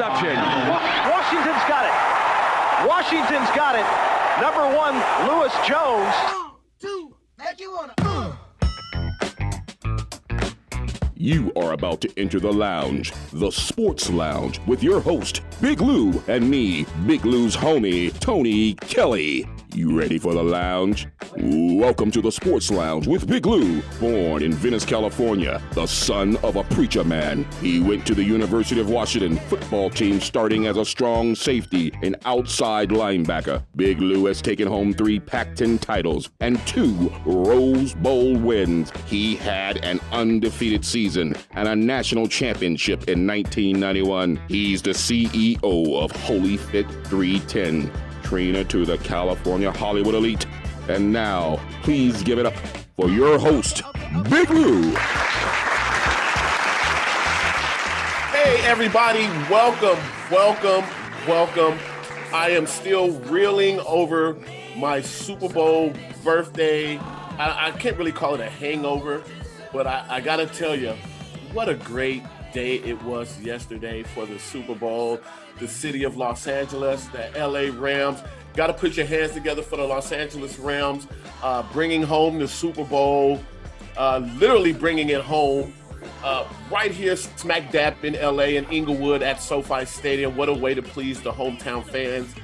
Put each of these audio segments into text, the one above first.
interception. Washington's got it. Washington's got it. Number 1, Lewis Jones. 1, 2, make you wanna. You are about to enter the lounge, the Sports Lounge, with your host, Big Lou, and me, Big Lou's homie, Tony Kelly. You ready for the lounge? Welcome to the Sports Lounge with Big Lou. Born in Venice, California, the son of a preacher man. He went to the University of Washington football team starting as a strong safety and outside linebacker. Big Lou has taken home 3 Pac-10 titles and 2 Rose Bowl wins. He had an undefeated season and a national championship in 1991. He's the CEO of Holy Fit 310. Trainer to the California Hollywood elite. And now, please give it up for your host, Big Lou. Hey, everybody. Welcome. I am still reeling over my Super Bowl birthday. I can't really call it a hangover, but I got to tell you, what a great day it was yesterday for the Super Bowl. The city of Los Angeles, the LA Rams. Got to put your hands together for the Los Angeles Rams, bringing home the Super Bowl, literally bringing it home right here smack dab in LA and Inglewood at SoFi Stadium. What a way to please the hometown fans.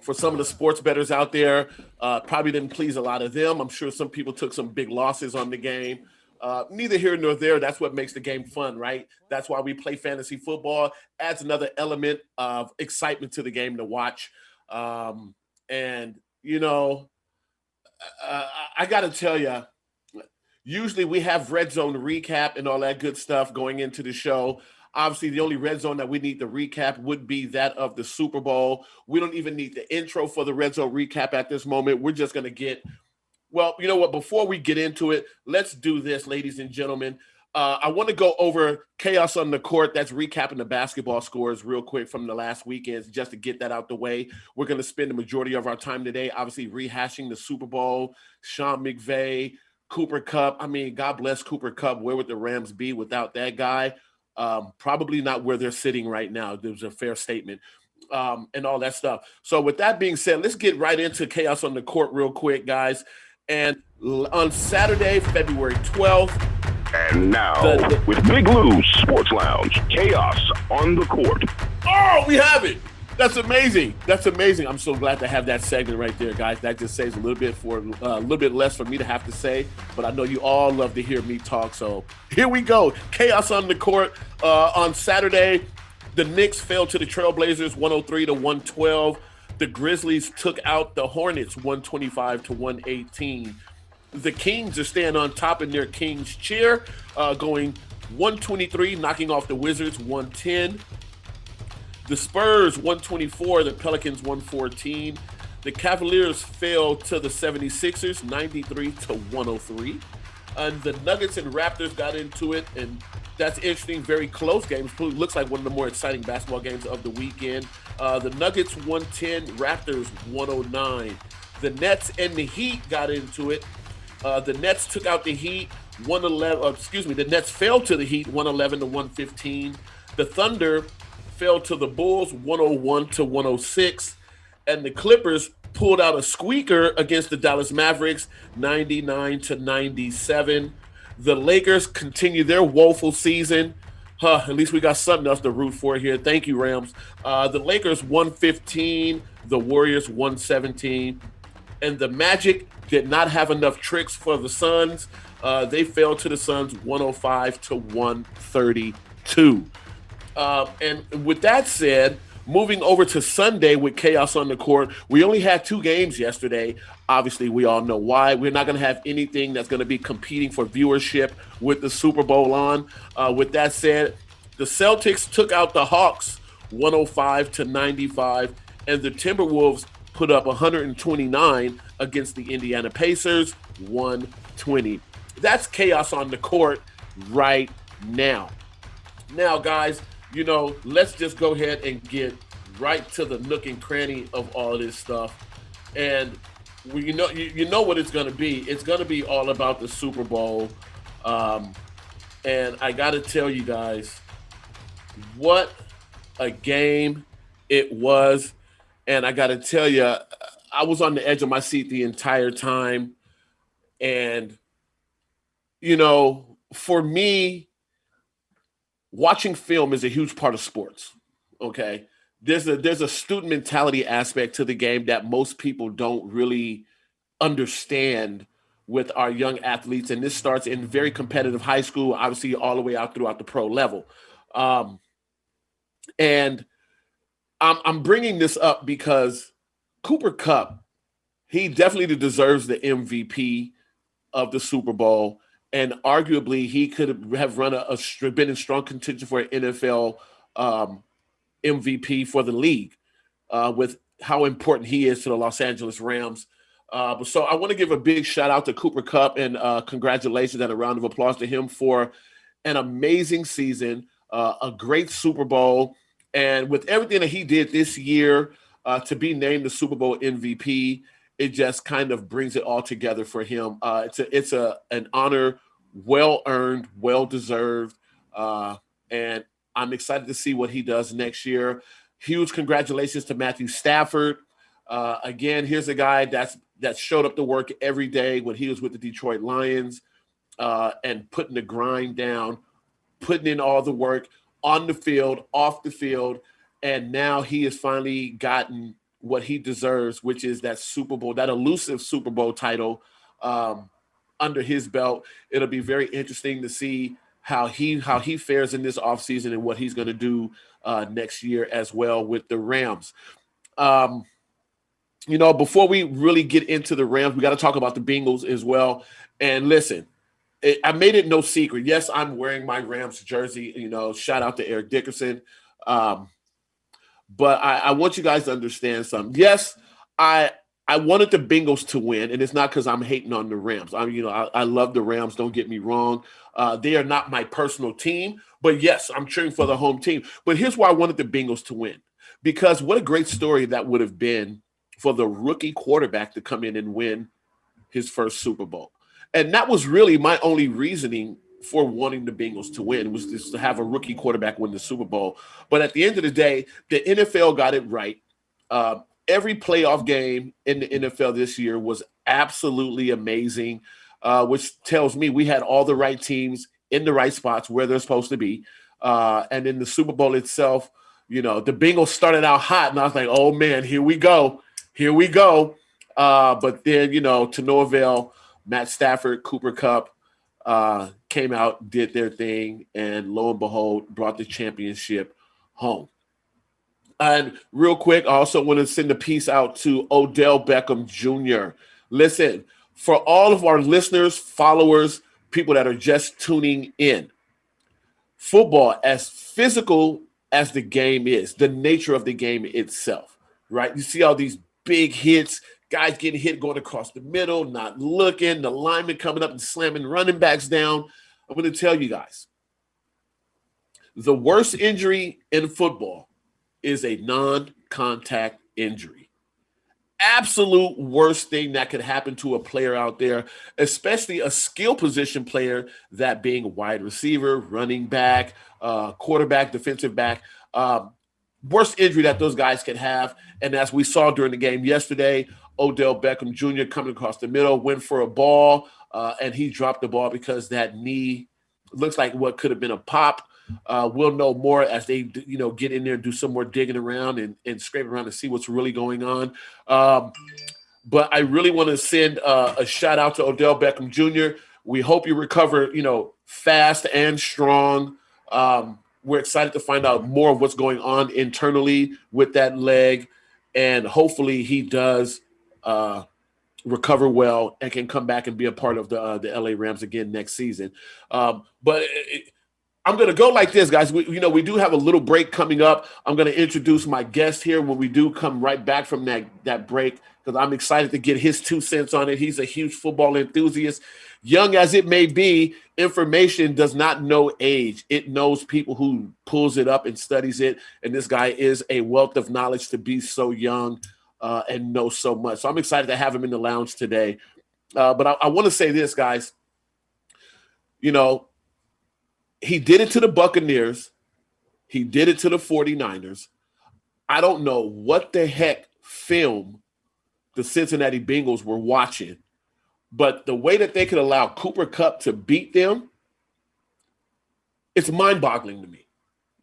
For some of the sports bettors out there, probably didn't please a lot of them. I'm sure some people took some big losses on the game. Neither here nor there. That's what makes the game fun, right? That's why we play fantasy football. Adds another element of excitement to the game to watch. And, you know, I got to tell you, usually we have red zone recap and all that good stuff going into the show. Obviously, the only red zone that we need to recap would be that of the Super Bowl. We don't even need the intro for the red zone recap at this moment. We're just going to get – well, you know what? Before we get into it, let's do this, ladies and gentlemen. I want to go over chaos on the court. That's recapping the basketball scores real quick from the last weekends, just to get that out the way. We're going to spend the majority of our time today, obviously, rehashing the Super Bowl, Sean McVay, Cooper Kupp. I mean, God bless Cooper Kupp. Where would the Rams be without that guy? Probably not where they're sitting right now. There's a fair statement. And all that stuff. So with that being said, let's get right into chaos on the court real quick, guys. And on Saturday, February 12th. And now, with Big Lou's Sports Lounge, chaos on the court. Oh, we have it. That's amazing. I'm so glad to have that segment right there, guys. That just saves a little bit less for me to have to say. But I know you all love to hear me talk. So here we go. Chaos on the court. On Saturday, the Knicks fell to the Trailblazers 103-112. The Grizzlies took out the Hornets 125-118. The Kings are staying on top in their Kings chair, going 123, knocking off the Wizards 110. The Spurs 124, the Pelicans 114. The Cavaliers fell to the 76ers 93-103. And the Nuggets and Raptors got into it, and that's interesting. Very close games. Looks like one of the more exciting basketball games of the weekend. The Nuggets 110, Raptors 109. The Nets and the Heat got into it. The Nets took out the Heat 111. The Nets fell to the Heat 111-115. The Thunder fell to the Bulls 101-106, and the Clippers pulled out a squeaker against the Dallas Mavericks 99-97. The Lakers continue their woeful season. At least we got something else to root for here. Thank you, Rams. The Lakers 115, the Warriors 117, and the Magic did not have enough tricks for the Suns. They fell to the Suns 105-132. And with that said, moving over to Sunday with chaos on the court, we only had 2 games yesterday. Obviously, we all know why. We're not going to have anything that's going to be competing for viewership with the Super Bowl on. With that said, the Celtics took out the Hawks 105-95, and the Timberwolves put up 129 against the Indiana Pacers 120. That's chaos on the court right now. Now, guys, you know, let's just go ahead and get right to the nook and cranny of all this stuff. And you know what it's going to be. It's going to be all about the Super Bowl. And I got to tell you guys, What a game it was. And I got to tell you, I was on the edge of my seat the entire time. And, for me, watching film is a huge part of sports. Okay. There's a student mentality aspect to the game that most people don't really understand with our young athletes. And this starts in very competitive high school, obviously all the way out throughout the pro level. And I'm bringing this up because Cooper Kupp, he definitely deserves the MVP of the Super Bowl. And arguably, he could have been in strong contention for an NFL MVP for the league with how important he is to the Los Angeles Rams. So I want to give a big shout out to Cooper Kupp and congratulations and a round of applause to him for an amazing season, a great Super Bowl. And with everything that he did this year to be named the Super Bowl MVP, it just kind of brings it all together for him. It's an honor, well earned, well deserved, and I'm excited to see what he does next year. Huge congratulations to Matthew Stafford. Again, here's a guy that showed up to work every day when he was with the Detroit Lions and putting the grind down, putting in all the work on the field, off the field, and now he has finally gotten what he deserves, which is that Super Bowl, that elusive Super Bowl title under his belt. It'll be very interesting to see how he fares in this offseason and what he's going to do next year as well with the Rams. Before we really get into the Rams, we got to talk about the Bengals as well. And listen, I made it no secret. Yes, I'm wearing my Rams jersey. Shout out to Eric Dickerson. But I want you guys to understand something. Yes, I wanted the Bengals to win, and it's not because I'm hating on the Rams. I love the Rams. Don't get me wrong. They are not my personal team, but yes, I'm cheering for the home team. But here's why I wanted the Bengals to win, because what a great story that would have been for the rookie quarterback to come in and win his first Super Bowl. And that was really my only reasoning for wanting the Bengals to win, was just to have a rookie quarterback win the Super Bowl. But at the end of the day, the NFL got it right. Every playoff game in the NFL this year was absolutely amazing, which tells me we had all the right teams in the right spots where they're supposed to be. And in the Super Bowl itself, the Bengals started out hot, and I was like, oh, man, here we go. But then, to no avail, Matt Stafford, Cooper Kupp came out, did their thing, and lo and behold, brought the championship home. And real quick, I also want to send a piece out to Odell Beckham Jr. Listen, for all of our listeners, followers, people that are just tuning in, football, as physical as the game is, the nature of the game itself, right? You see all these big hits, guys getting hit going across the middle, not looking, the lineman coming up and slamming running backs down. I'm going to tell you guys, the worst injury in football is a non-contact injury. Absolute worst thing that could happen to a player out there, especially a skill position player, that being wide receiver, running back, quarterback, defensive back. Worst injury that those guys can have. And as we saw during the game yesterday, Odell Beckham Jr. coming across the middle, went for a ball, and he dropped the ball because that knee looks like what could have been a pop. We'll know more as they, get in there and do some more digging around and scrape around to see what's really going on. But I really want to send a shout out to Odell Beckham Jr. We hope you recover, fast and strong. We're excited to find out more of what's going on internally with that leg, and hopefully he does recover well and can come back and be a part of the LA Rams again next season. But I'm going to go like this, guys. We do have a little break coming up. I'm going to introduce my guest here when we do come right back from that break, because I'm excited to get his 2 cents on it. He's a huge football enthusiast. Young as it may be, information does not know age. It knows people who pulls it up and studies it. And this guy is a wealth of knowledge to be so young and know so much. So I'm excited to have him in the lounge today. But I want to say this, guys. He did it to the Buccaneers. He did it to the 49ers. I don't know what the heck film the Cincinnati Bengals were watching, but the way that they could allow Cooper Kupp to beat them, it's mind-boggling to me.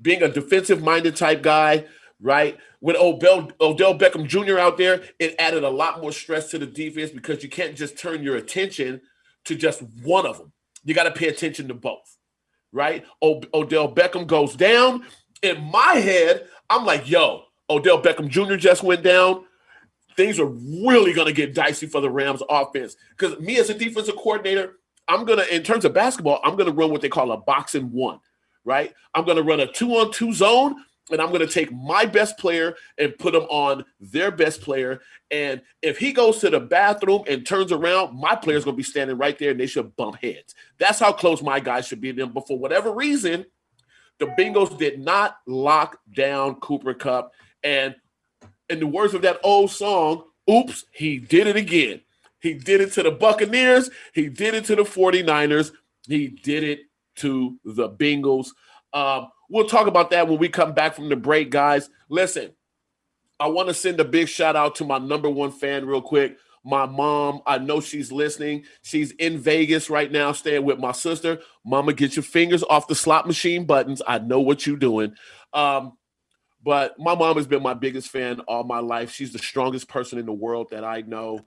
Being a defensive-minded type guy, right? With Odell Beckham Jr. out there, it added a lot more stress to the defense because you can't just turn your attention to just one of them. You got to pay attention to both, right? Odell Beckham goes down. In my head, I'm like, yo, Odell Beckham Jr. just went down. Things are really going to get dicey for the Rams offense. Because me as a defensive coordinator, I'm going to, in terms of basketball, I'm going to run what they call a box and one, right? I'm going to run a 2-on-2 zone, and I'm going to take my best player and put him on their best player. And if he goes to the bathroom and turns around, my player's going to be standing right there, and they should bump heads. That's how close my guys should be to them. But for whatever reason, the Bengals did not lock down Cooper Kupp. And in the words of that old song, oops, he did it again. He did it to the Buccaneers. He did it to the 49ers. He did it to the Bengals. We'll talk about that when we come back from the break, guys. Listen, I want to send a big shout out to my number one fan real quick. My mom, I know she's listening. She's in Vegas right now staying with my sister. Mama, get your fingers off the slot machine buttons. I know what you're doing. But my mom has been my biggest fan all my life. She's the strongest person in the world that I know.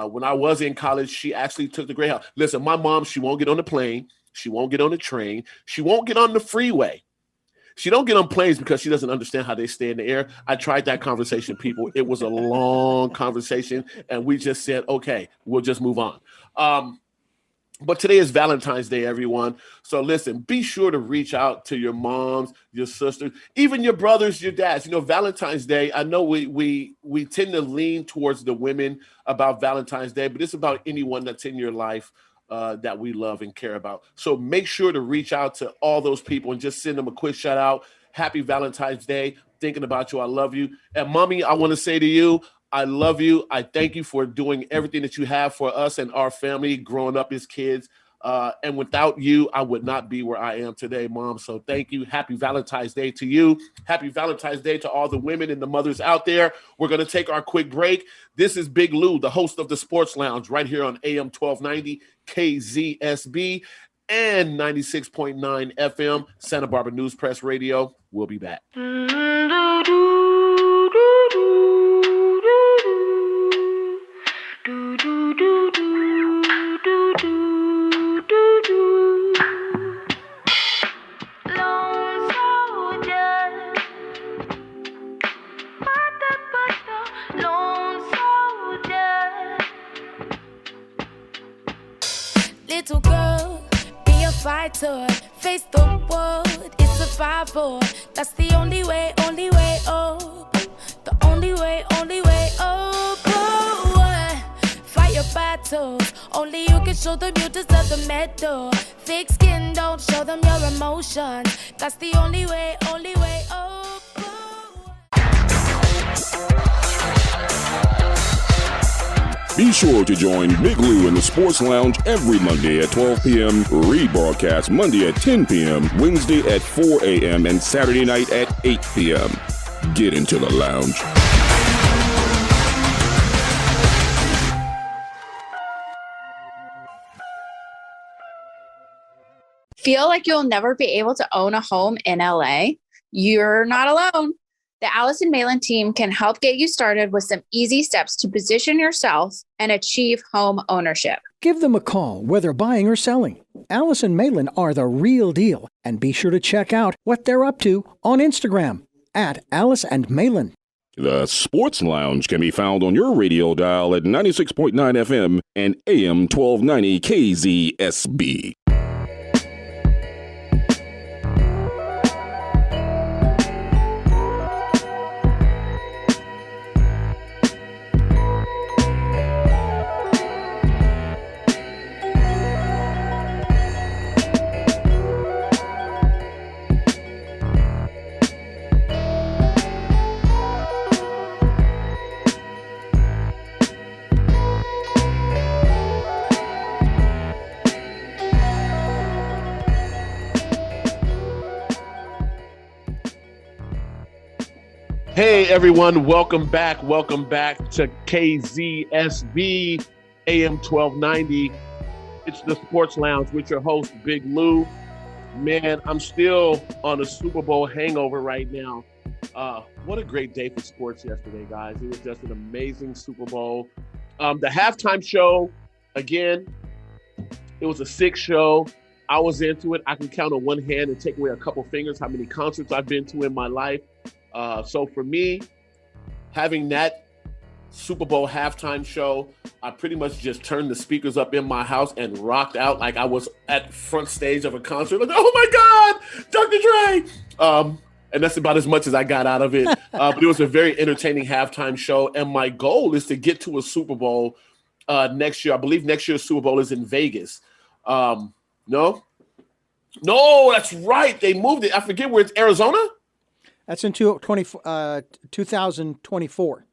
When I was in college, she actually took the Greyhound. Listen, my mom, she won't get on the plane. She won't get on the train. She won't get on the freeway. She don't get on planes because she doesn't understand how they stay in the air. I tried that conversation, people. It was a long conversation, and we just said, okay, we'll just move on. But today is Valentine's Day, everyone. So listen, be sure to reach out to your moms, your sisters, even your brothers, your dads. You know, Valentine's Day, I know we tend to lean towards the women about Valentine's Day, but it's about anyone that's in your life that we love and care about. So make sure to reach out to all those people and just send them a quick shout out. Happy Valentine's Day. Thinking about you. I love you. And mommy, I want to say to you, I love you. I thank you for doing everything that you have for us and our family growing up as kids. And without you, I would not be where I am today, Mom. So thank you. Happy Valentine's Day to you. Happy Valentine's Day to all the women and the mothers out there. We're going to take our quick break. This is Big Lou, the host of the Sports Lounge, right here on AM 1290 KZSB and 96.9 FM, Santa Barbara News Press Radio. We'll be back. Little girl, be a fighter, face the world, it's survival. That's the only way up. The only way up. Fight your battles, only you can show them you deserve the medal. Thick skin, don't show them your emotions. That's the only way up. Be sure to join Big Lou in the Sports Lounge every Monday at 12 p.m., rebroadcast Monday at 10 p.m., Wednesday at 4 a.m., and Saturday night at 8 p.m. Get into the lounge. Feel like you'll never be able to own a home in LA? You're not alone. The Allison Malin team can help get you started with some easy steps to position yourself and achieve home ownership. Give them a call, whether buying or selling. Allison Malin are the real deal, and be sure to check out what they're up to on Instagram at Alice and Malin. The Sports Lounge can be found on your radio dial at 96.9 FM and AM 1290 KZSB. Hey everyone, welcome back to KZSB AM 1290. It's the Sports Lounge with your host, Big Lou. Man, I'm still on a Super Bowl hangover right now. What a great day for sports yesterday, guys. It was just an amazing Super Bowl. The halftime show, again, it was a sick show. I was into it. I can count on one hand and take away a couple fingers how many concerts I've been to in my life. So for me, having that Super Bowl halftime show, I pretty much just turned the speakers up in my house and rocked out like I was at front stage of a concert. Like, oh my God, Dr. Dre! And that's about as much as I got out of it. But it was a very entertaining halftime show. And my goal is to get to a Super Bowl next year. I believe next year's Super Bowl is in Vegas. No, that's right. They moved it. I forget where it's Arizona. That's in 2024.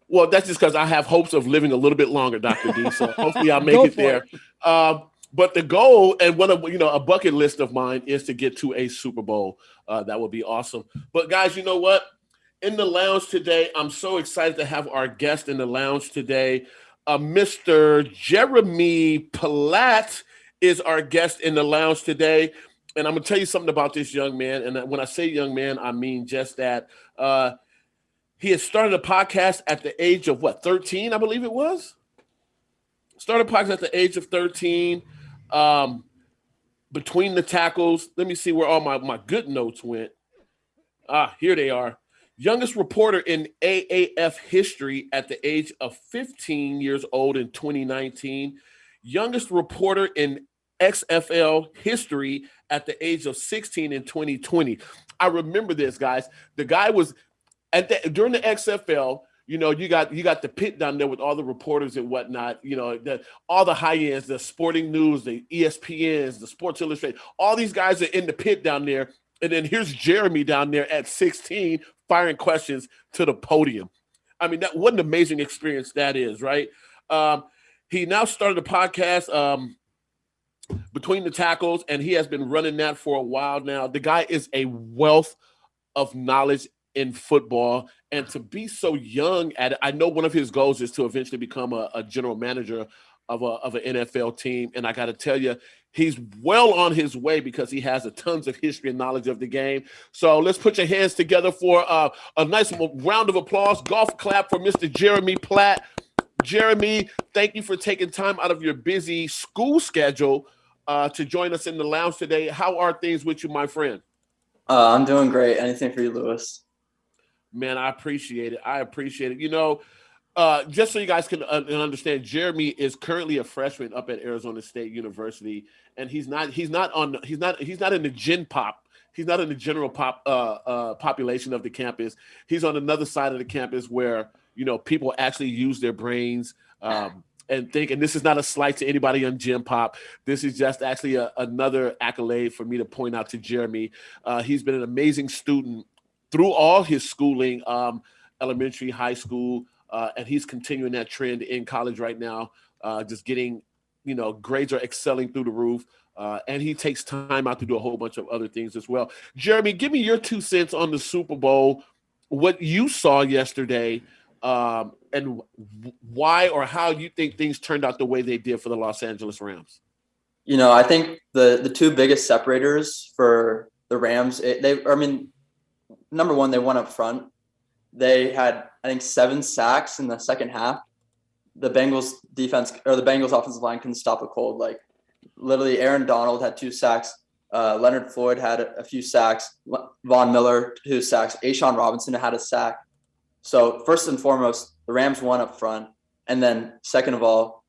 Well, that's just because I have hopes of living a little bit longer, Dr. D. So hopefully I'll make it there. But the goal and one of a bucket list of mine is to get to a Super Bowl. That would be awesome. But guys, you know what? In the lounge today, I'm so excited to have our guest in the lounge today. Mr. Jeremy Platt is our guest in the lounge today. And I'm going to tell you something about this young man. And when I say young man, I mean just that. He had started a podcast at the age of, 13, I believe it was? Started a podcast at the age of 13. Between the tackles. Let me see where all my good notes went. Here they are. Youngest reporter in AAF history at the age of 15 years old in 2019. Youngest reporter in XFL history at the age of 16 in 2020. I remember this, guys. The guy was during the XFL. You got the pit down there with all the reporters and whatnot. All the high ends, the Sporting News, the ESPNs, the Sports Illustrated. All these guys are in the pit down there, and then here's Jeremy down there at 16 firing questions to the podium. I mean, what an amazing experience that is, right? He now started a podcast. Between the tackles, and he has been running that for a while now. The guy is a wealth of knowledge in football, and to be so young at it, I know one of his goals is to eventually become a general manager of an NFL team, and I got to tell you, he's well on his way because he has a tons of history and knowledge of the game. So let's put your hands together for a nice round of applause, golf clap for Mr. Jeremy Platt. Jeremy, thank you for taking time out of your busy school schedule to join us in the lounge today. How are things with you, my friend? I'm doing great. Anything for you, Lewis? Man, I appreciate it. Just so you guys can understand, Jeremy is currently a freshman up at Arizona State University, and he's not in the gen pop. He's not in the general pop population of the campus. He's on another side of the campus where people actually use their brains. And think, and this is not a slight to anybody on Gym Pop. This is just actually another accolade for me to point out to Jeremy. He's been an amazing student through all his schooling, elementary, high school, and he's continuing that trend in college right now, just getting, grades are excelling through the roof. And he takes time out to do a whole bunch of other things as well. Jeremy, give me your 2 cents on the Super Bowl, what you saw yesterday, and why or how you think things turned out the way they did for the Los Angeles Rams. I think the two biggest separators for the Rams, number one, they won up front. They had, I think, 7 sacks in the second half. The Bengals offensive line couldn't stop a cold. Like, literally, Aaron Donald had 2 sacks. Leonard Floyd had a few sacks. Von Miller, 2 sacks. A'Shawn Robinson had a sack. So first and foremost, the Rams won up front. And then second of all,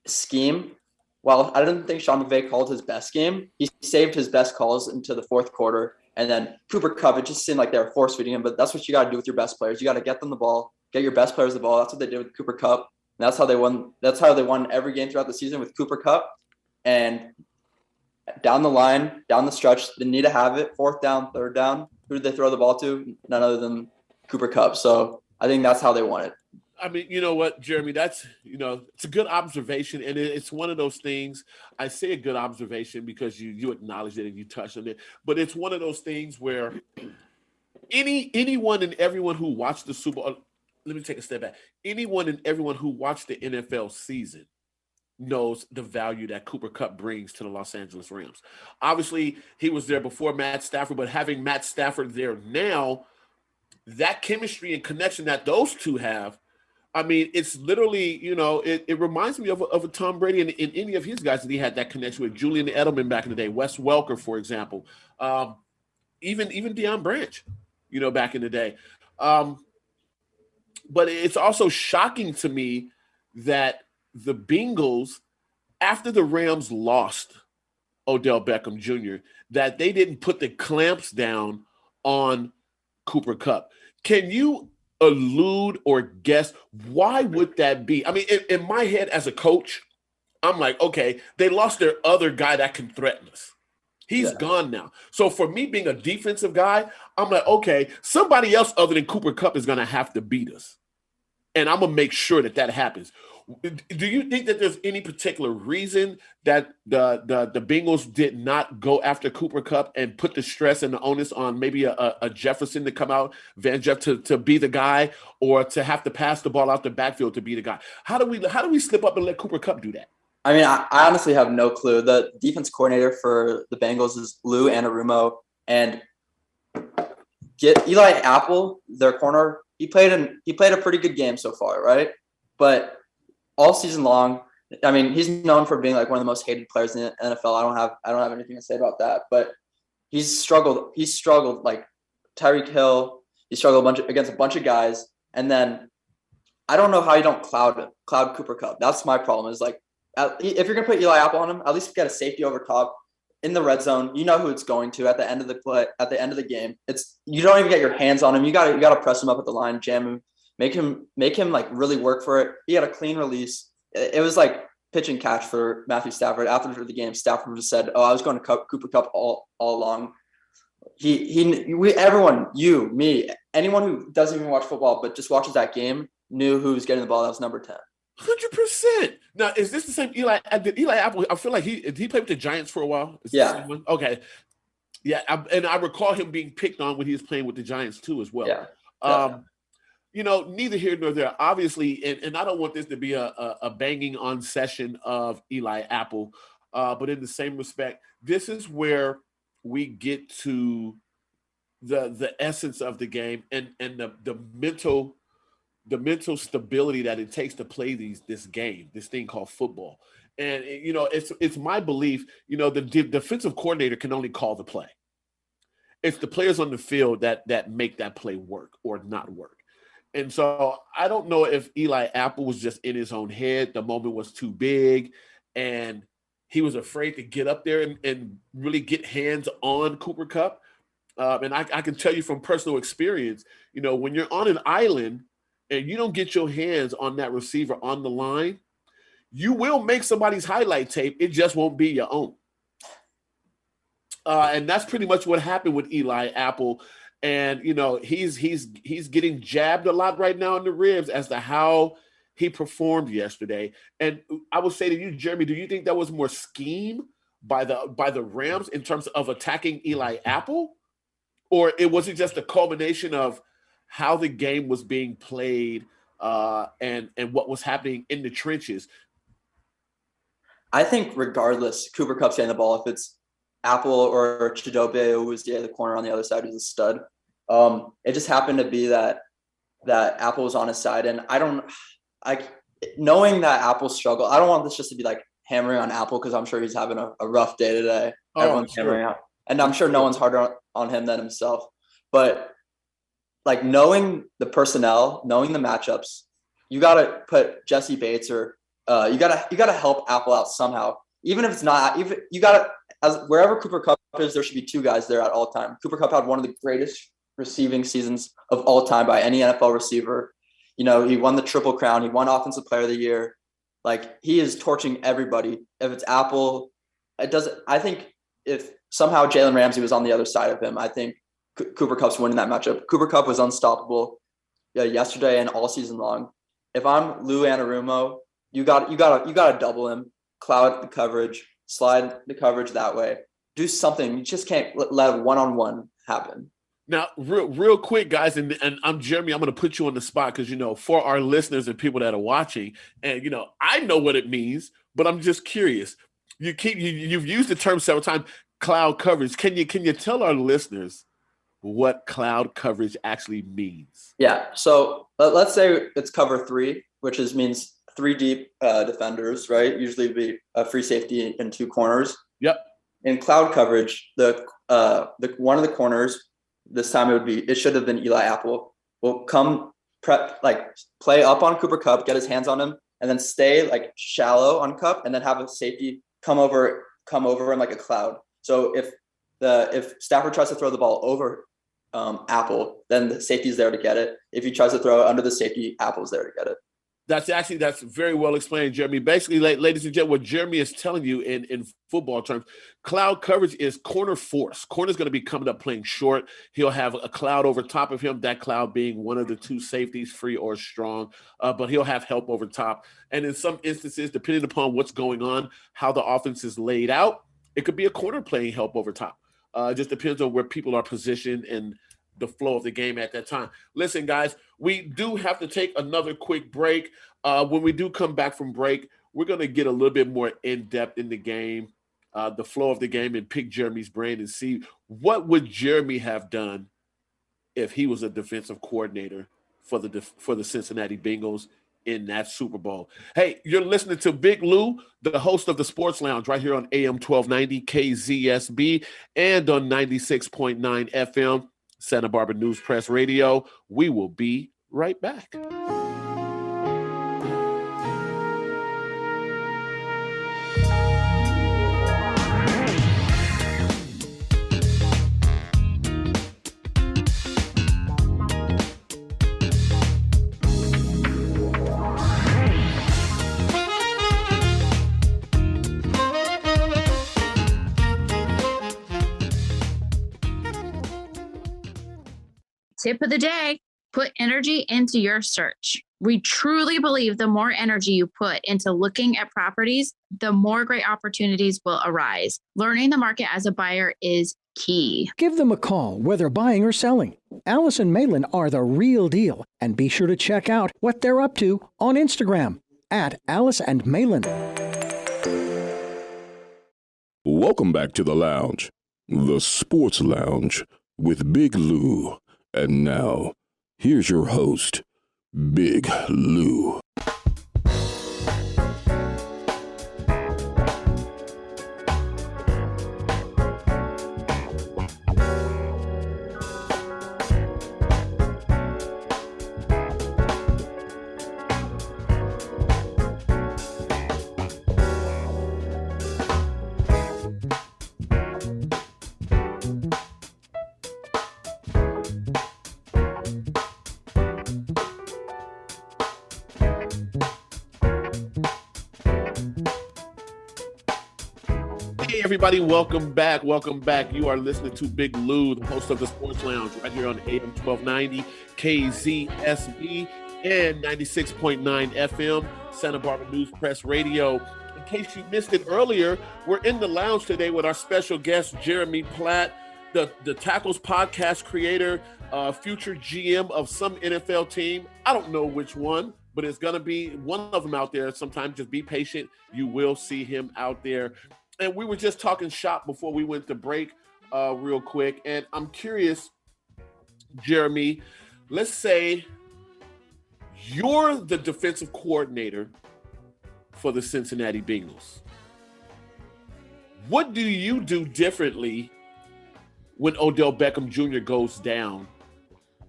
scheme. While I didn't think Sean McVay called his best game, he saved his best calls into the fourth quarter. And then Cooper Kupp, it just seemed like they were force feeding him. But that's what you got to do with your best players. You got to get them the ball, get your best players the ball. That's what they did with Cooper Kupp. And that's how they won. That's how they won every game throughout the season with Cooper Kupp. And down the line, down the stretch, they need to have it. 4th down, 3rd down. Who did they throw the ball to? None other than Cooper Kupp. So I think that's how they won it. I mean, you know what, Jeremy, that's, it's a good observation. And it's one of those things. I say a good observation because you acknowledge it and you touched on it. But it's one of those things where anyone and everyone who watched the Super Bowl, let me take a step back. Anyone and everyone who watched the NFL season knows the value that Cooper Kupp brings to the Los Angeles Rams. Obviously, he was there before Matt Stafford, but having Matt Stafford there now, that chemistry and connection that those two have, I mean, it's literally, it reminds me of a Tom Brady and any of his guys that he had that connection with. Julian Edelman back in the day, Wes Welker, for example, even Deion Branch, back in the day. But it's also shocking to me that the Bengals, after the Rams lost Odell Beckham Jr., that they didn't put the clamps down on Cooper Kupp. Can you allude or guess why would that be? I mean, in my head as a coach, I'm like, okay, they lost their other guy that can threaten us. He's gone now. So for me being a defensive guy, I'm like, okay, somebody else other than Cooper Kupp is going to have to beat us. And I'm going to make sure that happens. Do you think that there's any particular reason that the Bengals did not go after Cooper Kupp and put the stress and the onus on maybe a Jefferson to come out, Van Jeff to be the guy, or to have to pass the ball out the backfield to be the guy? How do we slip up and let Cooper Kupp do that? I mean, I honestly have no clue. The defense coordinator for the Bengals is Lou Anarumo, and Eli Apple, their corner. He played a pretty good game so far, right? But all season long, I mean, he's known for being like one of the most hated players in the NFL. I don't have anything to say about that. But he's struggled. He's struggled like Tyreek Hill. He struggled against a bunch of guys, and then I don't know how you don't cloud Cooper Kupp. That's my problem. Is like, if you're gonna put Eli Apple on him, at least get a safety over top in the red zone. You know who it's going to at the end of the play, at the end of the game. You don't even get your hands on him. You got to press him up at the line, jam him, make him like really work for it. He had a clean release. It was like pitch and catch for Matthew Stafford. After the game, Stafford just said, "Oh, I was going to Cooper Kupp all along." Everyone, you, me, anyone who doesn't even watch football but just watches that game knew who was getting the ball. That was number 10. 100%. Now, is this the same Eli Apple? I feel like he played with the Giants for a while. Yeah. Okay. Yeah, and I recall him being picked on when he was playing with the Giants too, as well. Yeah. Neither here nor there. Obviously, and I don't want this to be a banging on session of Eli Apple, but in the same respect, this is where we get to the essence of the game and the mental stability that it takes to play this game, this thing called football. And it's my belief, the defensive coordinator can only call the play. It's the players on the field that make that play work or not work. And so I don't know if Eli Apple was just in his own head. The moment was too big and he was afraid to get up there and really get hands on Cooper Kupp. And I can tell you from personal experience, when you're on an island and you don't get your hands on that receiver on the line, you will make somebody's highlight tape. It just won't be your own. And that's pretty much what happened with Eli Apple. And, he's getting jabbed a lot right now in the ribs as to how he performed yesterday. And I would say to you, Jeremy, do you think that was more scheme by the Rams in terms of attacking Eli Apple? Or was it just a culmination of how the game was being played and what was happening in the trenches? I think regardless, Cooper Kupp's getting the ball. If it's Apple or Chidobe, who was the corner on the other side, who's a stud. It just happened to be that Apple was on his side. And knowing that Apple struggled, I don't want this just to be like hammering on Apple because I'm sure he's having a rough day today. Everyone's hammering out. And I'm sure no one's harder on him than himself. But like knowing the personnel, knowing the matchups, you got to put Jesse Bates or you got to help Apple out somehow. Even if it's not, even you got to, as wherever Cooper Kupp is, there should be two guys there at all time. Cooper Kupp had one of the greatest receiving seasons of all time by any NFL receiver. He won the Triple Crown. He won Offensive Player of the Year. Like, he is torching everybody. If it's Apple, it doesn't. I think if somehow Jalen Ramsey was on the other side of him, I think Cooper Kupp's winning that matchup. Cooper Kupp was unstoppable yesterday and all season long. If I'm Lou Anarumo, you got to double him, cloud the coverage, slide the coverage that way. Do something. You just can't let a one-on-one happen. Now, real quick, guys, and I'm Jeremy. I'm going to put you on the spot because, for our listeners and people that are watching, and, I know what it means, but I'm just curious. You've used the term several times, cloud coverage. Can you tell our listeners what cloud coverage actually means? Yeah. So let's say it's cover 3, which means 3 deep defenders, right? Usually it'd be a free safety in 2 corners. Yep. In cloud coverage, the one of the corners, this time it should have been Eli Apple, will come play up on Cooper Kupp, get his hands on him, and then stay shallow on Kupp, and then have a safety come over in like a cloud. So if Stafford tries to throw the ball over Apple, then the safety's there to get it. If he tries to throw it under the safety, Apple's there to get it. That's very well explained, Jeremy. Basically, ladies and gentlemen, what Jeremy is telling you in football terms, cloud coverage is corner force. Corner's going to be coming up playing short. He'll have a cloud over top of him, that cloud being one of the 2 safeties, free or strong, but he'll have help over top. And in some instances, depending upon what's going on, how the offense is laid out, it could be a corner playing help over top. It just depends on where people are positioned and the flow of the game at that time. Listen, guys, we do have to take another quick break. When we do come back from break, we're going to get a little bit more in-depth in the game, the flow of the game, and pick Jeremy's brain and see what would Jeremy have done if he was a defensive coordinator for the Cincinnati Bengals in that Super Bowl. Hey, you're listening to Big Lou, the host of the Sports Lounge, right here on AM 1290 KZSB and on 96.9 FM. Santa Barbara News Press Radio. We will be right back. Tip of the day, put energy into your search. We truly believe the more energy you put into looking at properties, the more great opportunities will arise. Learning the market as a buyer is key. Give them a call, whether buying or selling. Alice and Malin are the real deal, and be sure to check out what they're up to on Instagram at Alice and Malin. Welcome back to the lounge, the Sports Lounge with Big Lou. And now, here's your host, Big Lou. Hey, everybody, welcome back. You are listening to Big Lou, the host of the Sports Lounge, right here on AM 1290, KZSB, and 96.9 FM, Santa Barbara News Press Radio. In case you missed it earlier, we're in the lounge today with our special guest, Jeremy Platt, the Tackles podcast creator, future GM of some NFL team. I don't know which one, but it's going to be one of them out there sometime. Just be patient. You will see him out there. And we were just talking shop before we went to break real quick. And I'm curious, Jeremy, let's say you're the defensive coordinator for the Cincinnati Bengals. What do you do differently when Odell Beckham Jr. goes down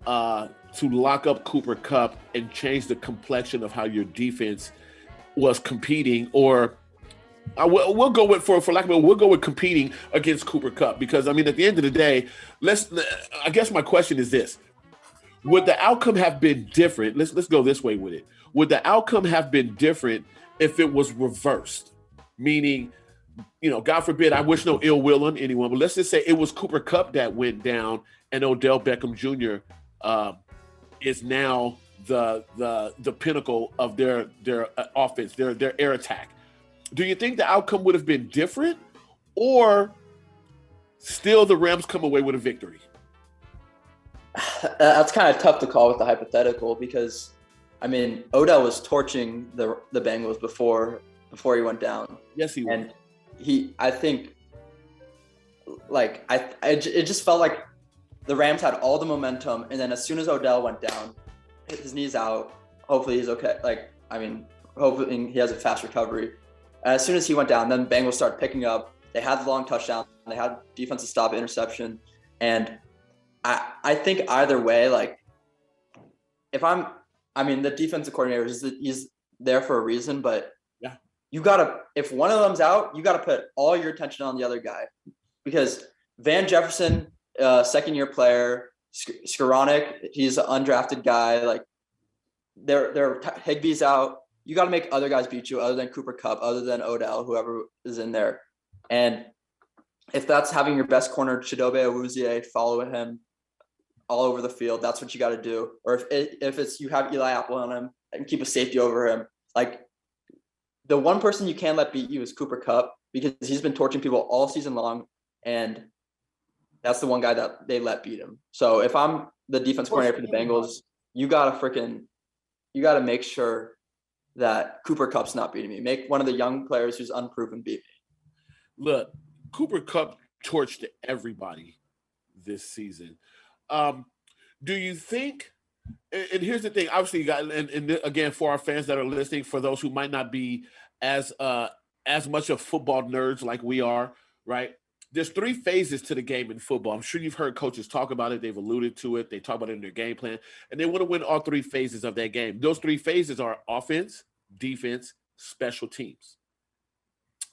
to lock up Cooper Kupp and change the complexion of how your defense was competing? Or we'll go with, for lack of a, we'll go with competing against Cooper Kupp, because I mean, at the end of the day, I guess my question is this: would the outcome have been different? Let's go this way with it. Would the outcome have been different if it was reversed? Meaning, God forbid, I wish no ill will on anyone, but let's just say it was Cooper Kupp that went down and Odell Beckham Jr. Is now the pinnacle of their offense, their air attack. Do you think the outcome would have been different, or still the Rams come away with a victory? That's kind of tough to call with the hypothetical because, I mean, Odell was torching the Bengals before he went down. Yes, he was. And I think, like, it just felt like the Rams had all the momentum, and then as soon as Odell went down, his knee's out. Hopefully he's okay. Like, I mean, hopefully he has a fast recovery. As soon as he went down, then Bengals started picking up. They had the long touchdown. They had defensive stop interception. And I think either way, like, the defensive coordinator, he's there for a reason, but yeah, if one of them's out, you got to put all your attention on the other guy, because Van Jefferson, second-year player, Skoranek, he's an undrafted guy. Like, Higbee's out. You got to make other guys beat you, other than Cooper Kupp, other than Odell, whoever is in there. And if that's having your best corner, Chidobe Awuzie, follow him all over the field, that's what you got to do. Or if it's you have Eli Apple on him and keep a safety over him. Like, the one person you can't let beat you is Cooper Kupp, because he's been torching people all season long, and that's the one guy that they let beat him. So if I'm the defense coordinator for the Bengals, you got to make sure that Cooper Kupp's not beating me. Make one of the young players who's unproven beat me. Look, Cooper Kupp torched everybody this season. Do you think, and here's the thing, obviously you got, and again, for our fans that are listening, for those who might not be as much of football nerds like we are, right? There's 3 phases to the game in football. I'm sure you've heard coaches talk about it. They've alluded to it. They talk about it in their game plan, and they want to win all 3 phases of that game. Those 3 phases are offense, defense, special teams.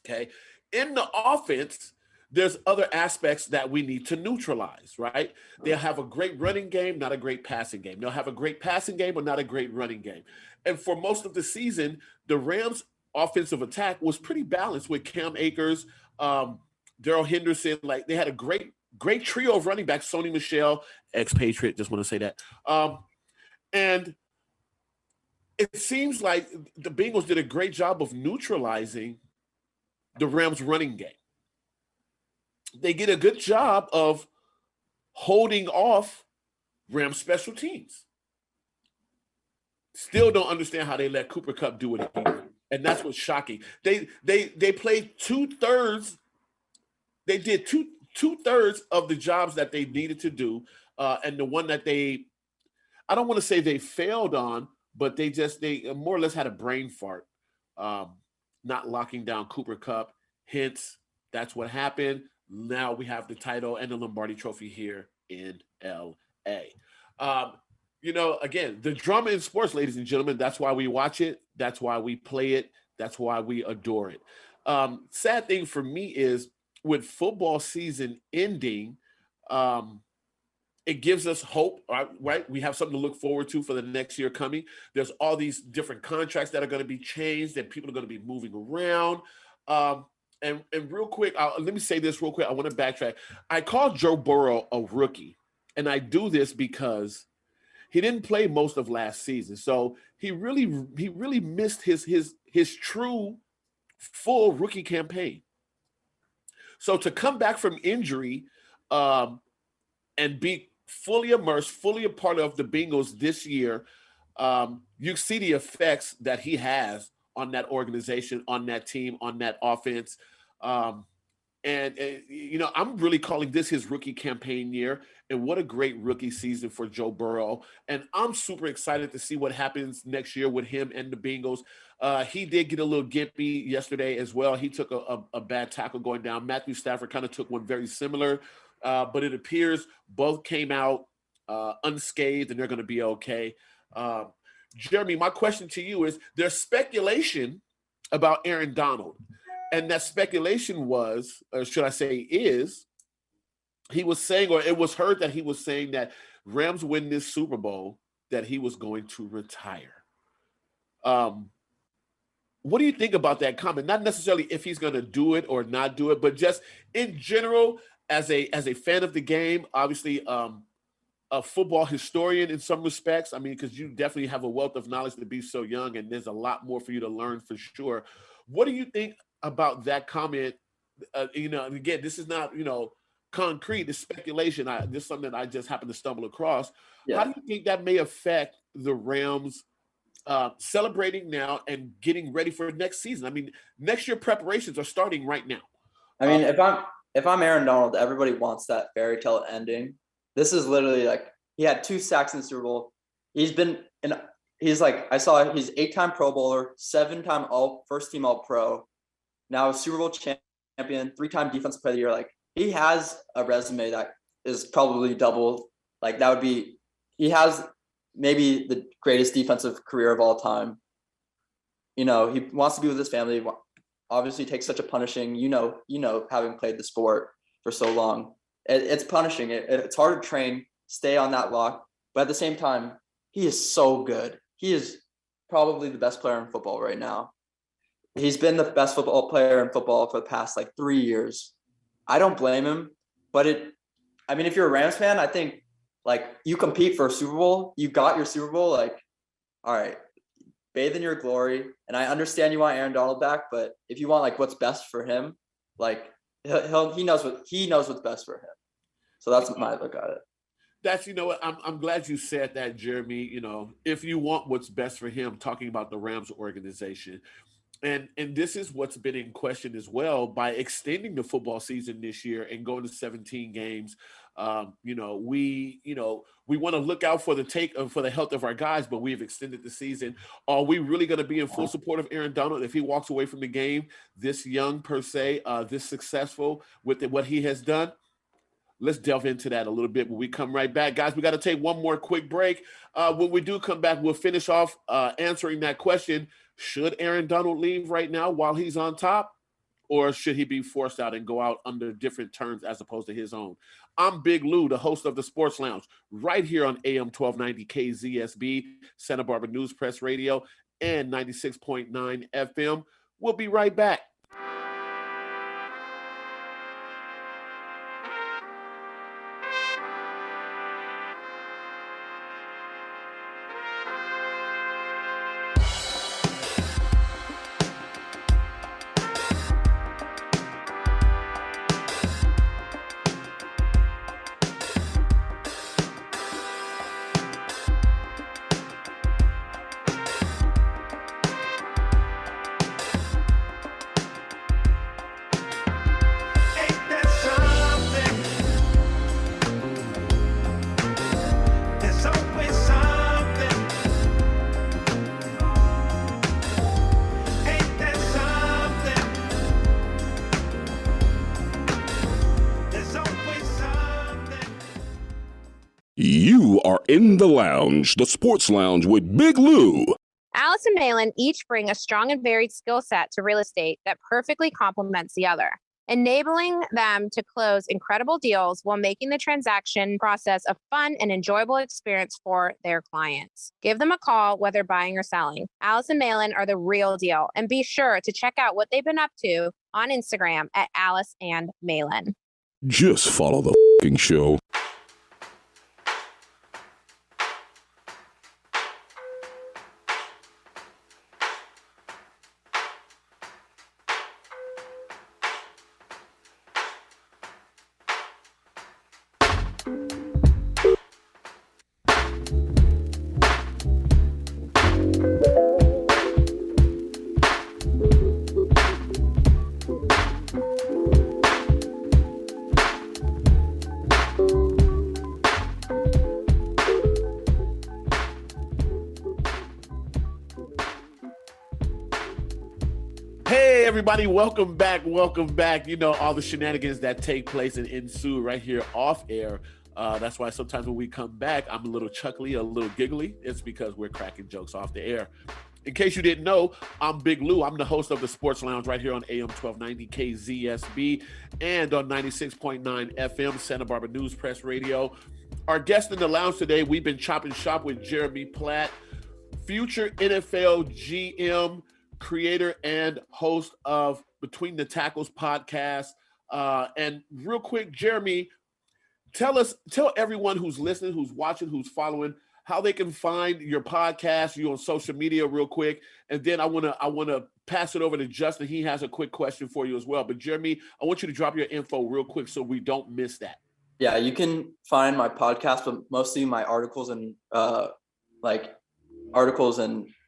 Okay. In the offense, there's other aspects that we need to neutralize, right? They'll have a great running game, not a great passing game. They'll have a great passing game, but not a great running game. And for most of the season, the Rams' offensive attack was pretty balanced with Cam Akers, Darrell Henderson. Like, they had a great trio of running backs. Sony Michel, expatriate, just want to say that. And it seems like the Bengals did a great job of neutralizing the Rams' running game. They did a good job of holding off Rams special teams. Still don't understand how they let Cooper Kupp do it again. And that's what's shocking. They played 2/3. They did two-thirds of the jobs that they needed to do. And the one that I don't want to say they failed on, but they more or less had a brain fart, not locking down Cooper Kupp. Hence, that's what happened. Now we have the title and the Lombardi Trophy here in L.A. Again, the drama in sports, ladies and gentlemen, that's why we watch it. That's why we play it. That's why we adore it. Sad thing for me is, with football season ending, it gives us hope, right? We have something to look forward to for the next year coming. There's all these different contracts that are going to be changed, and people are going to be moving around. And real quick, let me say this real quick. I want to backtrack. I called Joe Burrow a rookie, and I do this because he didn't play most of last season, so he really missed his true full rookie campaign. So to come back from injury and be fully immersed, fully a part of the Bengals this year, you see the effects that he has on that organization, on that team, on that offense. I'm really calling this his rookie campaign year. And what a great rookie season for Joe Burrow. And I'm super excited to see what happens next year with him and the Bengals. He did get a little gimpy yesterday as well. He took a bad tackle going down. Matthew Stafford kind of took one very similar, but it appears both came out unscathed, and they're going to be okay. Jeremy, my question to you is, there's speculation about Aaron Donald, and that speculation was, or should I say is, he was saying, or it was heard that he was saying that Rams win this Super Bowl, that he was going to retire. What do you think about that comment? Not necessarily if he's going to do it or not do it, but just in general, as a fan of the game, obviously a football historian in some respects. I mean, because you definitely have a wealth of knowledge to be so young, and there's a lot more for you to learn for sure. What do you think about that comment? And again, this is not, concrete. It's speculation. This is something that I just happened to stumble across. Yeah. How do you think that may affect the Rams celebrating now and getting ready for next season? I mean, next year preparations are starting right now. I mean, if I'm Aaron Donald, everybody wants that fairy tale ending. This is literally like, he had 2 sacks in the Super Bowl. He's 8-time Pro Bowler, 7-time first team All Pro, now a Super Bowl champion, 3-time Defensive Player of the Year. Like, he has a resume that is probably double. Like, he has maybe the greatest defensive career of all time. He wants to be with his family. Obviously takes such a punishing, having played the sport for so long, it's punishing. It's hard to train, stay on that lock. But at the same time, he is so good. He is probably the best player in football right now. He's been the best football player in football for the past 3 years. I don't blame him, but if you're a Rams fan, I think you compete for a Super Bowl, you got your Super Bowl, all right, bathe in your glory. And I understand you want Aaron Donald back, but if you want what's best for him, he knows what's best for him. So that's my look at it. That's, what, I'm glad you said that, Jeremy. If you want what's best for him, talking about the Rams organization. And this is what's been in question as well by extending the football season this year and going to 17 games. We want to look out for the health of our guys, but we've extended the season. Are we really going to be in full support of Aaron Donald if he walks away from the game this young per se, this successful with what he has done? Let's delve into that a little bit when we come right back. Guys, we got to take one more quick break. When we do come back, we'll finish off answering that question. Should Aaron Donald leave right now while he's on top, or should he be forced out and go out under different terms as opposed to his own? I'm Big Lou, the host of the Sports Lounge, right here on AM 1290 KZSB, Santa Barbara News Press Radio, and 96.9 FM. We'll be right back. You are in the lounge, the Sports Lounge with Big Lou. Alice and Malin each bring a strong and varied skill set to real estate that perfectly complements the other, enabling them to close incredible deals while making the transaction process a fun and enjoyable experience for their clients. Give them a call, whether buying or selling. Alice and Malin are the real deal, and be sure to check out what they've been up to on Instagram at Alice and Malin. Just follow the f***ing show. Everybody, welcome back. All the shenanigans that take place and ensue right here off air. That's why sometimes when we come back, I'm a little chuckly, a little giggly. It's because we're cracking jokes off the air. In case you didn't know, I'm Big Lou. I'm the host of the Sports Lounge right here on AM 1290 KZSB and on 96.9 FM, Santa Barbara News Press Radio. Our guest in the lounge today, we've been chopping shop with Jeremy Platt, future NFL GM, creator and host of Between the Tackles podcast. And real quick, Jeremy, tell everyone who's listening, who's watching, who's following, how they can find your podcast, you on social media real quick. And then I want to pass it over to Justin. He has a quick question for you as well. But Jeremy, I want you to drop your info real quick so we don't miss that. Yeah, you can find my podcast, but mostly my articles and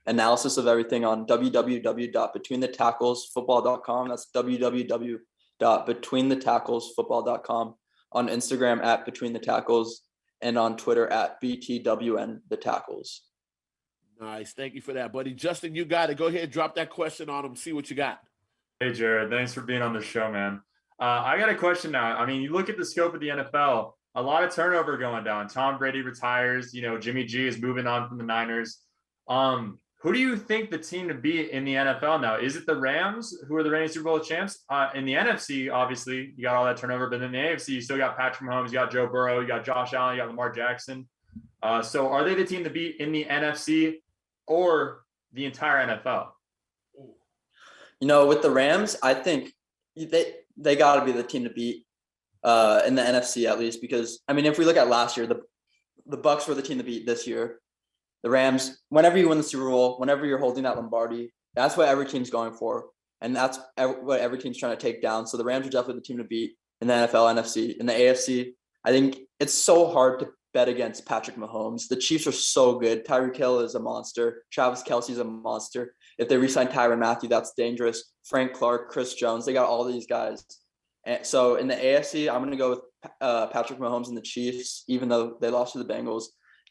analysis of everything on www.betweenthetacklesfootball.com. That's www.betweenthetacklesfootball.com. On Instagram at Between the Tackles, and on Twitter at BTWN the Tackles. Nice. Thank you for that, buddy. Justin, you got it. Go ahead, drop that question on him. See what you got. Hey, Jared. Thanks for being on the show, man. I got a question now. I mean, you look at the scope of the NFL, a lot of turnover going down. Tom Brady retires. Jimmy G is moving on from the Niners. Who do you think the team to beat in the NFL now? Is it the Rams, who are the reigning Super Bowl champs? In the NFC, obviously, you got all that turnover. But in the AFC, you still got Patrick Mahomes, you got Joe Burrow, you got Josh Allen, you got Lamar Jackson. So are they the team to beat in the NFC or the entire NFL? With the Rams, I think they got to be the team to beat in the NFC at least, because, I mean, if we look at last year, the Bucs were the team to beat this year. The Rams, whenever you win the Super Bowl, whenever you're holding that Lombardi, that's what every team's going for. And that's what every team's trying to take down. So the Rams are definitely the team to beat in the NFL, NFC. In the AFC, I think it's so hard to bet against Patrick Mahomes. The Chiefs are so good. Tyreek Hill is a monster. Travis Kelce's a monster. If they re-sign Tyrann Mathieu, that's dangerous. Frank Clark, Chris Jones, they got all these guys. And so in the AFC, I'm going to go with Patrick Mahomes and the Chiefs, even though they lost to the Bengals.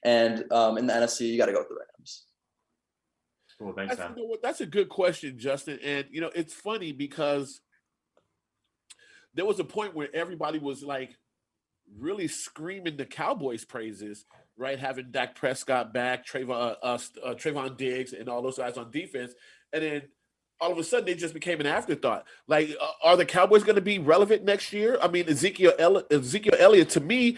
And in the NFC, you got to go with the Rams. Cool, thanks, man. That's a good question, Justin. And, it's funny because there was a point where everybody was like really screaming the Cowboys' praises, right? Having Dak Prescott back, Trayvon Diggs, and all those guys on defense. And then all of a sudden, they just became an afterthought. Like, are the Cowboys going to be relevant next year? I mean, Ezekiel Elliott, to me,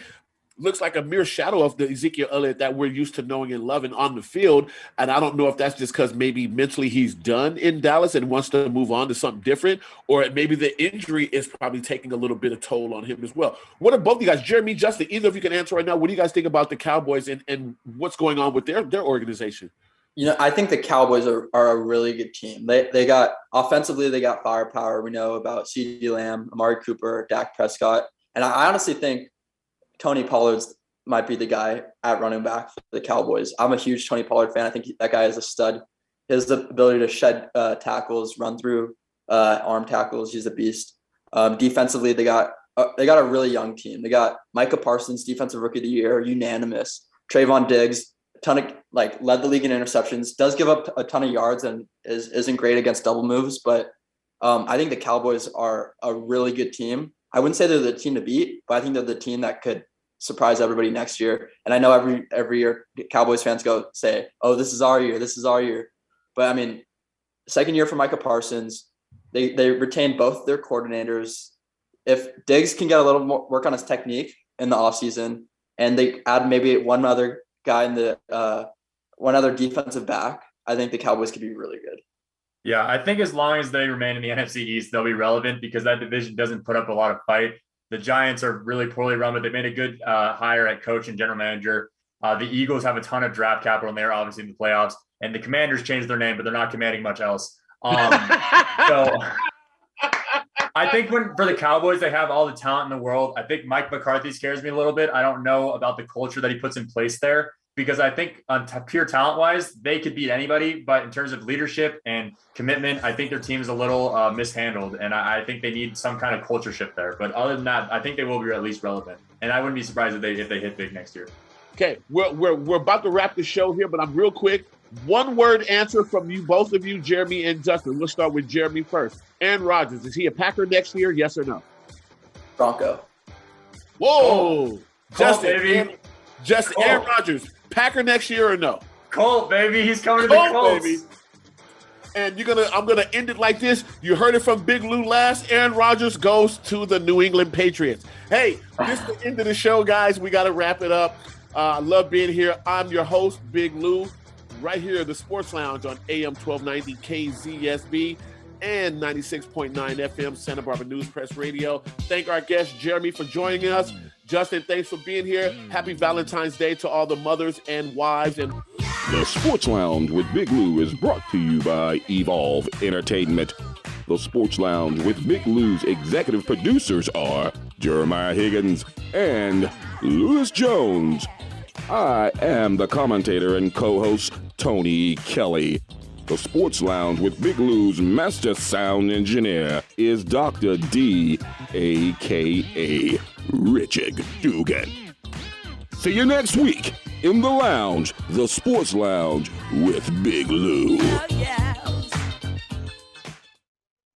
looks like a mere shadow of the Ezekiel Elliott that we're used to knowing and loving on the field. And I don't know if that's just because maybe mentally he's done in Dallas and wants to move on to something different, or maybe the injury is probably taking a little bit of toll on him as well. What are both of you guys, Jeremy, Justin, either of you can answer right now, what do you guys think about the Cowboys and what's going on with their organization? I think the Cowboys are a really good team. They got offensively, they got firepower. We know about CeeDee Lamb, Amari Cooper, Dak Prescott. And I honestly think Tony Pollard might be the guy at running back for the Cowboys. I'm a huge Tony Pollard fan. I think that guy is a stud. His ability to shed tackles, run through arm tackles, he's a beast. Defensively, they got a really young team. They got Micah Parsons, Defensive Rookie of the Year, unanimous. Trayvon Diggs, led the league in interceptions, does give up a ton of yards and isn't great against double moves. But I think the Cowboys are a really good team. I wouldn't say they're the team to beat, but I think they're the team that could surprise everybody next year. And I know every year Cowboys fans say, oh, this is our year. This is our year. But I mean, second year for Micah Parsons, they retained both their coordinators. If Diggs can get a little more work on his technique in the offseason, and they add maybe one other guy in one other defensive back, I think the Cowboys could be really good. Yeah, I think as long as they remain in the NFC East, they'll be relevant because that division doesn't put up a lot of fight. The Giants are really poorly run, but they made a good hire at coach and general manager. The Eagles have a ton of draft capital, and they're obviously in the playoffs. And the Commanders changed their name, but they're not commanding much else. So I think for the Cowboys, they have all the talent in the world. I think Mike McCarthy scares me a little bit. I don't know about the culture that he puts in place there, because I think on pure talent-wise, they could beat anybody. But in terms of leadership and commitment, I think their team is a little mishandled, and I think they need some kind of culture shift there. But other than that, I think they will be at least relevant, and I wouldn't be surprised if they hit big next year. Okay, we're about to wrap the show here, but I'm real quick. One-word answer from you, both of you, Jeremy and Justin. We'll start with Jeremy first. Aaron Rodgers, is he a Packer next year? Yes or no? Bronco. Whoa, Justin, baby. Aaron Rodgers, Packer next year or no? Colt, baby, he's coming to the Colts. Baby. And I'm gonna end it like this. You heard it from Big Lou last. Aaron Rodgers goes to the New England Patriots. Hey, this is the end of the show, guys. We got to wrap it up. I love being here. I'm your host, Big Lou, right here at the Sports Lounge on AM 1290 KZSB and 96.9 FM Santa Barbara News Press Radio. Thank our guest, Jeremy, for joining us. Justin, thanks for being here. Happy Valentine's Day to all the mothers and wives and The Sports Lounge with Big Lou is brought to you by Evolve Entertainment. The Sports Lounge with Big Lou's executive producers are Jeremiah Higgins and Louis Jones. I am the commentator and co-host, Tony Kelly. The Sports Lounge with Big Lou's master sound engineer is Dr. D, a.k.a. Richard Dugan. See you next week in the lounge, the Sports Lounge with Big Lou. Oh, yeah.